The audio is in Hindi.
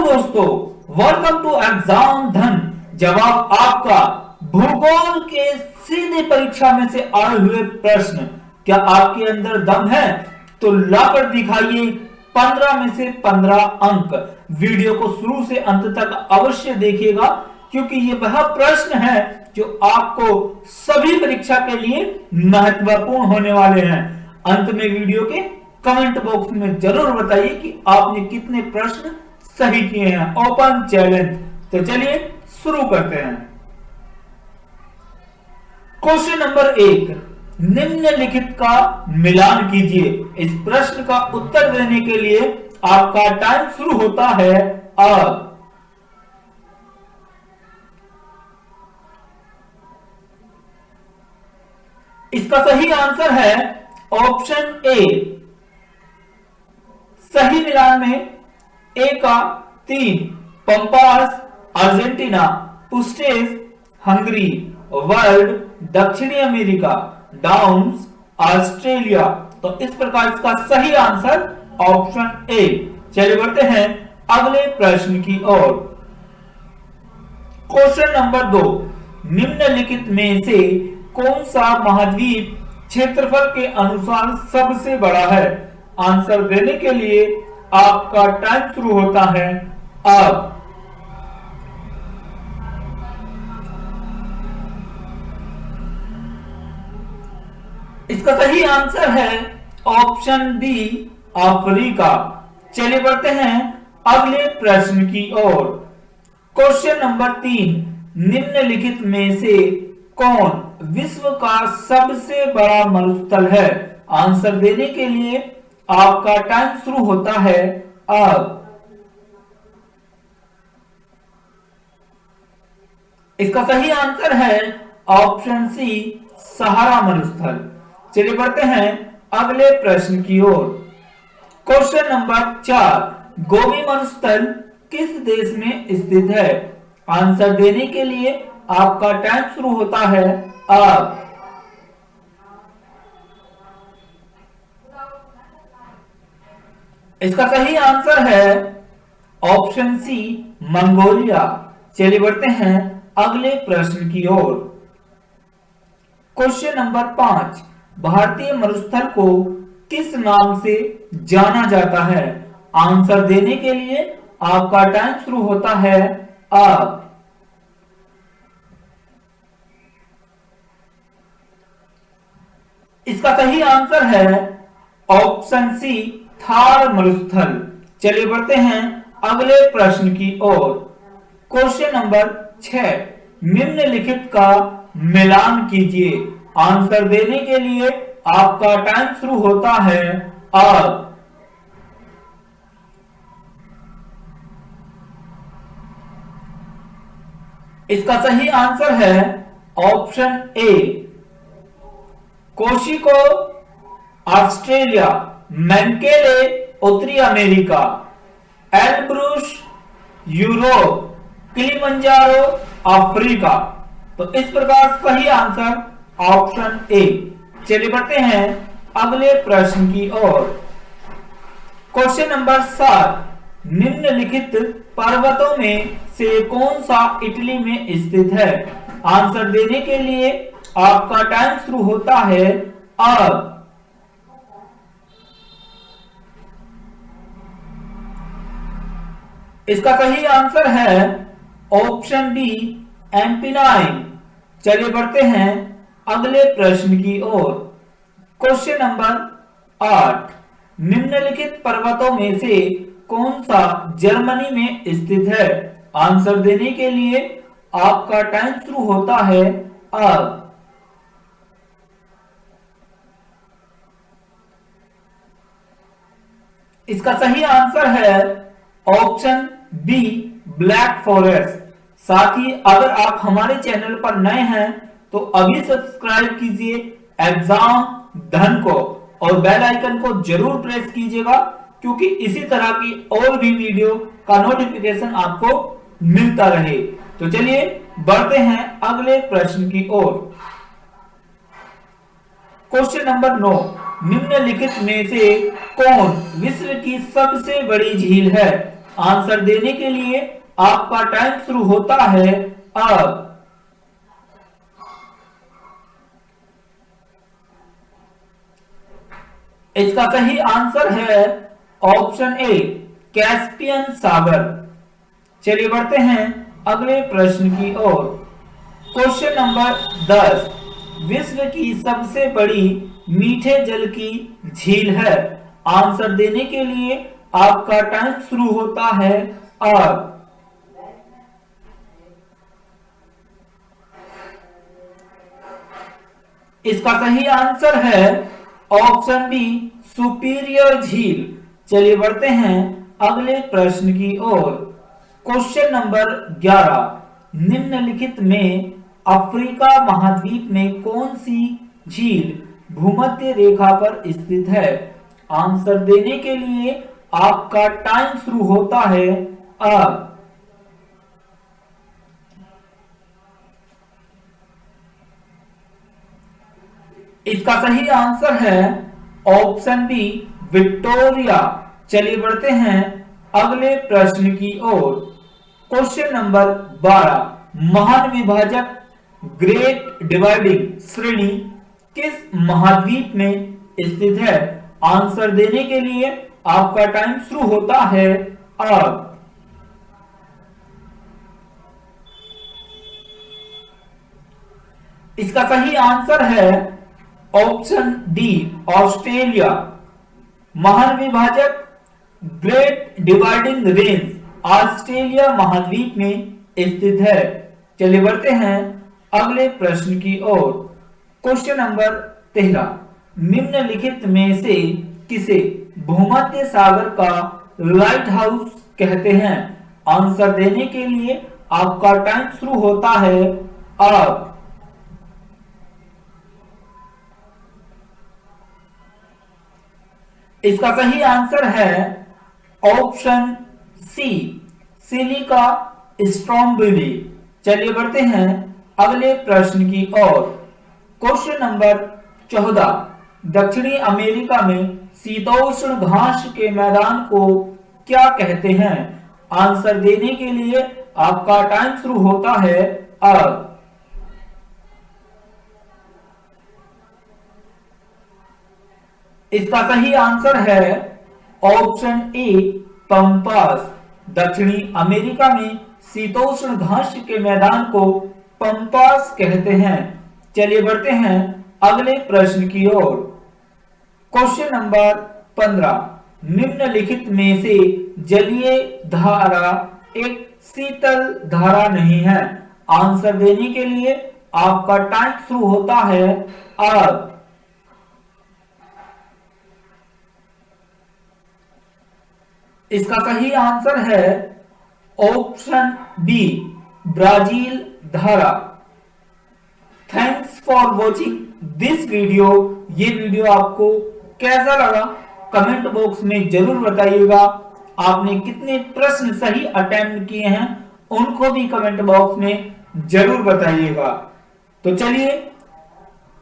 दोस्तों, वेलकम टू एग्जाम धन। जवाब आपका भूगोल के सीधे परीक्षा में से आए हुए प्रश्न। क्या आपके अंदर दम है? तो लाकर दिखाइए 15 में से 15 अंक। वीडियो को शुरू से अंत तक अवश्य देखिएगा, क्योंकि ये वह प्रश्न है जो आपको सभी परीक्षा के लिए महत्वपूर्ण होने वाले हैं। अंत में वीडियो के कमेंट बॉक्स में जरूर बताइए कि आपने कितने प्रश्न सही किए हैं। Open challenge. तो चलिए शुरू करते हैं। क्वेश्चन नंबर 1, निम्नलिखित का मिलान कीजिए। इस प्रश्न का उत्तर देने के लिए आपका टाइम शुरू होता है अब। इसका सही आंसर है ऑप्शन ए। सही मिलान में ए का 3, पंपास अर्जेंटीना, पुस्टेस हंगरी, वर्ल्ड दक्षिणी अमेरिका, डाउन्स ऑस्ट्रेलिया। तो इस प्रकार इसका सही आंसर ऑप्शन ए। चलिए बढ़ते हैं अगले प्रश्न की ओर। क्वेश्चन नंबर 2, निम्नलिखित में से कौन सा महाद्वीप क्षेत्रफल के अनुसार सबसे बड़ा है? आंसर देने के लिए आपका टाइम शुरू होता है अब। इसका सही आंसर है ऑप्शन बी, अफ्रीका। चलिए बढ़ते हैं अगले प्रश्न की ओर। क्वेश्चन नंबर 3, निम्नलिखित में से कौन विश्व का सबसे बड़ा मरुस्थल है? आंसर देने के लिए आपका टाइम शुरू होता है अब। इसका सही आंसर है ऑप्शन सी, सहारा मरुस्थल। चलिए बढ़ते हैं अगले प्रश्न की ओर। क्वेश्चन नंबर 4, गोबी मरुस्थल किस देश में स्थित है? आंसर देने के लिए आपका टाइम शुरू होता है अब। इसका सही आंसर है ऑप्शन सी, मंगोलिया। चलिए बढ़ते हैं अगले प्रश्न की ओर। क्वेश्चन नंबर 5, भारतीय मरुस्थल को किस नाम से जाना जाता है? आंसर देने के लिए आपका टाइम शुरू होता है अब। इसका सही आंसर है ऑप्शन सी, थार मरुस्थल। चलिए बढ़ते हैं अगले प्रश्न की ओर। क्वेश्चन नंबर 6, निम्नलिखित का मिलान कीजिए। आंसर देने के लिए आपका टाइम शुरू होता है अब। इसका सही आंसर है ऑप्शन ए, कोशिको ऑस्ट्रेलिया, मैनकेले उत्तरी America, Elbrus Europe, Kilimanjaro Africa. तो इस प्रकार सही आंसर ऑप्शन ए। चलिए बढ़ते हैं अगले प्रश्न की ओर। क्वेश्चन नंबर 7, निम्नलिखित पर्वतों में से कौन सा इटली में स्थित है? आंसर देने के लिए आपका टाइम शुरू होता है अब। इसका सही आंसर है ऑप्शन बी, एम्पिनाइन। चलिए बढ़ते हैं अगले प्रश्न की ओर। क्वेश्चन नंबर 8, निम्नलिखित पर्वतों में से कौन सा जर्मनी में स्थित है? आंसर देने के लिए आपका टाइम शुरू होता है अब। इसका सही आंसर है ऑप्शन बी, ब्लैक फॉरेस्ट। साथ ही अगर आप हमारे चैनल पर नए हैं तो अभी सब्सक्राइब कीजिए एग्जाम धन को और बेल आइकन को जरूर प्रेस कीजिएगा, क्योंकि इसी तरह की और भी वीडियो का नोटिफिकेशन आपको मिलता रहे। तो चलिए बढ़ते हैं अगले प्रश्न की ओर। क्वेश्चन नंबर 9, निम्नलिखित में से कौन विश्व की सबसे बड़ी झील है? आंसर देने के लिए आपका टाइम शुरू होता है अब। इसका सही आंसर है ऑप्शन ए, कैस्पियन सागर। चलिए बढ़ते हैं अगले प्रश्न की ओर। क्वेश्चन नंबर 10, विश्व की सबसे बड़ी मीठे जल की झील है। आंसर देने के लिए आपका टाइम शुरू होता है अब। इसका सही आंसर है ऑप्शन बी, सुपीरियर झील। चलिए बढ़ते हैं अगले प्रश्न की ओर। क्वेश्चन नंबर 11, निम्नलिखित में अफ्रीका महाद्वीप में कौन सी झील भूमध्य रेखा पर स्थित है। आंसर देने के लिए आपका टाइम शुरू होता है अब। इसका सही आंसर है ऑप्शन बी, विक्टोरिया। चलिए बढ़ते हैं अगले प्रश्न की ओर। क्वेश्चन नंबर 12, महान विभाजक ग्रेट डिवाइडिंग श्रेणी किस महाद्वीप में स्थित है। आंसर देने के लिए आपका टाइम शुरू होता है अब। इसका सही आंसर है ऑप्शन डी, ऑस्ट्रेलिया। महान विभाजक ग्रेट डिवाइडिंग रेंज ऑस्ट्रेलिया महाद्वीप में स्थित है। चलिए बढ़ते हैं अगले प्रश्न की ओर। क्वेश्चन नंबर 13, निम्नलिखित में से किसे भूमध्य सागर का लाइट हाउस कहते हैं। आंसर देने के लिए आपका टाइम शुरू होता है अब। इसका सही आंसर है ऑप्शन सी, सिलिका स्ट्रॉम्बेरी। चलिए बढ़ते हैं अगले प्रश्न की ओर। क्वेश्चन नंबर 14, दक्षिणी अमेरिका में शीतोष्ण घास के मैदान को क्या कहते हैं। आंसर देने के लिए आपका टाइम शुरू होता है अब। इसका सही आंसर है ऑप्शन ए, पंपास। दक्षिणी अमेरिका में शीतोष्ण घास के मैदान को पंपास कहते हैं। चलिए बढ़ते हैं अगले प्रश्न की ओर। क्वेश्चन नंबर 15, निम्नलिखित में से जलीय धारा एक शीतल धारा नहीं है। आंसर देने के लिए आपका टाइम शुरू होता है अब। इसका सही आंसर है ऑप्शन बी, ब्राजील धारा। Thanks for watching this video. ये वीडियो आपको कैसा लगा कमेंट बॉक्स में जरूर बताइएगा। आपने कितने प्रश्न सही अटेम्प्ट किए हैं उनको भी कमेंट बॉक्स में जरूर बताइएगा। तो चलिए